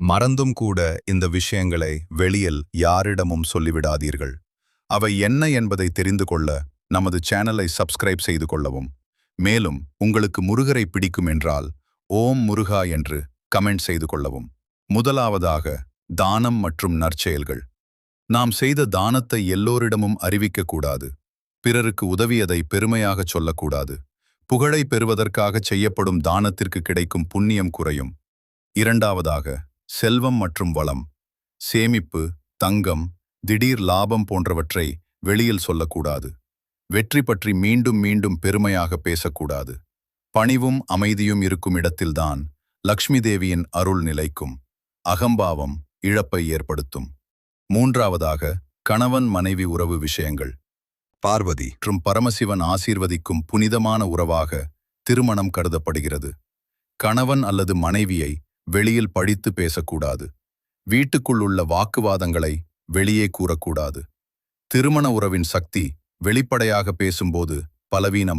மறந்தும் கூட இந்த விஷயங்களை வெளியில் யாரிடமும் சொல்லிவிடாதீர்கள். அவை என்ன என்பதை தெரிந்து கொள்ள நமது சேனலை சப்ஸ்கிரைப் செய்து கொள்ளவும். மேலும் உங்களுக்கு முருகரை பிடிக்கும் என்றால் ஓம் முருகா என்று கமெண்ட் செய்து கொள்ளவும். முதலாவதாக தானம் மற்றும் நற்செயல்கள். நாம் செய்த தானத்தை எல்லோரிடமும் அறிவிக்கக்கூடாது. பிறருக்கு உதவியதை பெருமையாகச் சொல்லக்கூடாது. புகழை பெறுவதற்காக செய்யப்படும் தானத்திற்கு கிடைக்கும் புண்ணியம் குறையும். இரண்டாவதாக செல்வம் மற்றும் வளம். சேமிப்பு, தங்கம், திடீர் லாபம் போன்றவற்றை வெளியில் சொல்லக்கூடாது. வெற்றி பற்றி மீண்டும் மீண்டும் பெருமையாக பேசக்கூடாது. பணிவும் அமைதியும் இருக்கும் இடத்தில்தான் லக்ஷ்மி தேவியின் அருள் நிலைக்கும். அகம்பாவம் இழப்பை ஏற்படுத்தும். மூன்றாவதாக கணவன் மனைவி உறவு விஷயங்கள். பார்வதி மற்றும் பரமசிவன் ஆசீர்வதிக்கும் புனிதமான உறவாக திருமணம் கருதப்படுகிறது. கணவன் அல்லது மனைவியை வெளியில் பழித்து பேசக்கூடாது. வீட்டுக்குள் உள்ள வாக்குவாதங்களை வெளியே கூறக்கூடாது. திருமண உறவின் சக்தி வெளிப்படையாக பேசும்போது பலவீனம்.